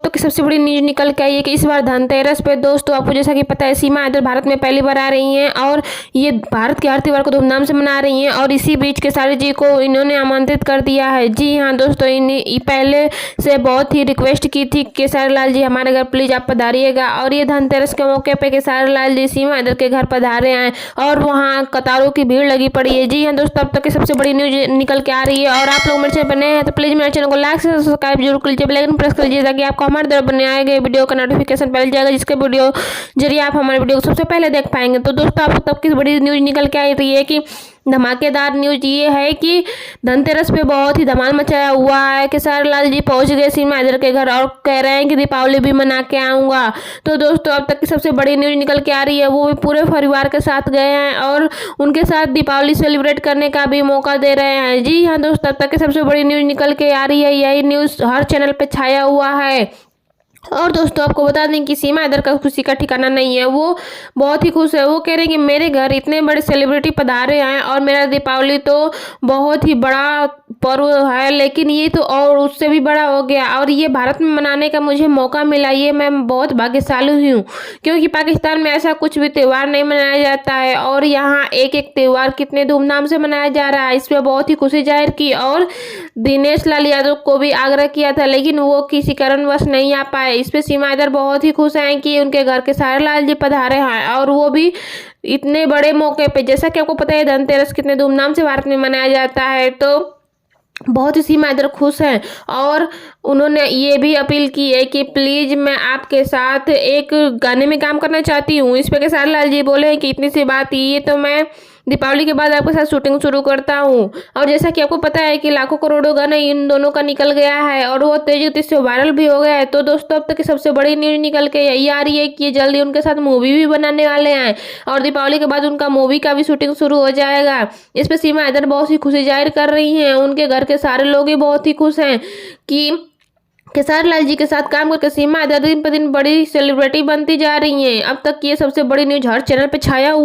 तो कि सबसे बड़ी न्यूज निकल के आई है कि इस बार धनतेरस पे दोस्तों आपको जैसा कि पता है सीमा इधर भारत में पहली बार आ रही हैं और ये भारत के हर त्योहार को धूमधाम से मना रही हैं और इसी बीच केसारी जी को इन्होंने आमंत्रित कर दिया है। जी हाँ दोस्तों, पहले से बहुत ही रिक्वेस्ट की थी केसारी लाल जी हमारे घर प्लीज आप पधारिएगा और ये धनतेरस के मौके पे केसारी लाल जी सीमा इधर के घर पधारे हैं और वहाँ कतारों की भीड़ लगी पड़ी है। जी हाँ दोस्तों, अब तक की सबसे बड़ी न्यूज निकल के आ रही है और आप लोग मेरे चैनल पर नए हैं तो प्लीज मेरे चैनल को लाइक से सब्सक्राइब जरूर कर लीजिए, बेल आइकन प्रेस कर लीजिए ताकि आपको हमारे द्वारा बनाए आए गए वीडियो का नोटिफिकेशन पहले जाएगा, जिसके वीडियो जरिए आप हमारे वीडियो को सबसे पहले देख पाएंगे। तो दोस्तों आप तब की बड़ी न्यूज निकल के आई रही है कि धमाकेदार न्यूज ये है कि धनतेरस पे बहुत ही धमाल मचाया हुआ है। केसारी लाल जी पहुंच गए सीमा इधर के घर और कह रहे हैं कि दीपावली भी मना के आऊँगा। तो दोस्तों अब तक की सबसे बड़ी न्यूज निकल के आ रही है, वो भी पूरे परिवार के साथ गए हैं और उनके साथ दीपावली सेलिब्रेट करने का भी मौका दे रहे हैं। जी हाँ दोस्तों, अब तक की सबसे बड़ी न्यूज निकल के आ रही है, यही न्यूज़ हर चैनल पर छाया हुआ है। और दोस्तों आपको बता दें कि सीमा इधर का खुशी का ठिकाना नहीं है, वो बहुत ही खुश है। वो कह रहे हैं कि मेरे घर इतने बड़े सेलिब्रिटी पधारे हैं और मेरा दीपावली तो बहुत ही बड़ा पर्व है, लेकिन ये तो और उससे भी बड़ा हो गया और ये भारत में मनाने का मुझे मौका मिला, ये मैं बहुत भाग्यशाली हूँ क्योंकि पाकिस्तान में ऐसा कुछ भी त्यौहार नहीं मनाया जाता है और यहाँ एक एक त्यौहार कितने धूमधाम से मनाया जा रहा है। इस पर बहुत ही खुशी जाहिर की और दिनेश लाल यादव को भी आग्रह किया था, लेकिन वो किसी कारणवश नहीं आ पाए। इस पे सीमा इधर बहुत ही खुश हैं कि उनके घर के सारे लाल जी पधारे हैं और वो भी इतने बड़े मौके पे। जैसा कि आपको पता है धनतेरस कितने धूमधाम से भारत में मनाया जाता है, तो बहुत ही सीमा इधर खुश हैं और उन्होंने ये भी अपील की है कि प्लीज मैं आपके साथ एक गाने में काम करना चाहती हूँ। इस पे केसारी लाल जी बोले हैं कि इतनी सी बात ये तो मैं दीपावली के बाद आपके साथ शूटिंग शुरू करता हूँ। और जैसा कि आपको पता है कि लाखों करोड़ों गाना इन दोनों का निकल गया है और वो तेजी गति से वायरल भी हो गया है। तो दोस्तों अब तक की सबसे बड़ी न्यूज निकल के यही आ रही है कि ये जल्दी उनके साथ मूवी भी बनाने वाले हैं और दीपावली के बाद उनका मूवी का भी शूटिंग शुरू हो जाएगा। इस पर सीमा इधर बहुत ही खुशी जाहिर कर रही हैं, उनके घर के सारे लोग ही बहुत ही खुश हैं कि केसारी लाल जी के साथ काम करके सीमा इधर दिन पर दिन बड़ी सेलिब्रिटी बनती जा रही हैं। अब तक ये सबसे बड़ी न्यूज हर चैनल पे छाया हुआ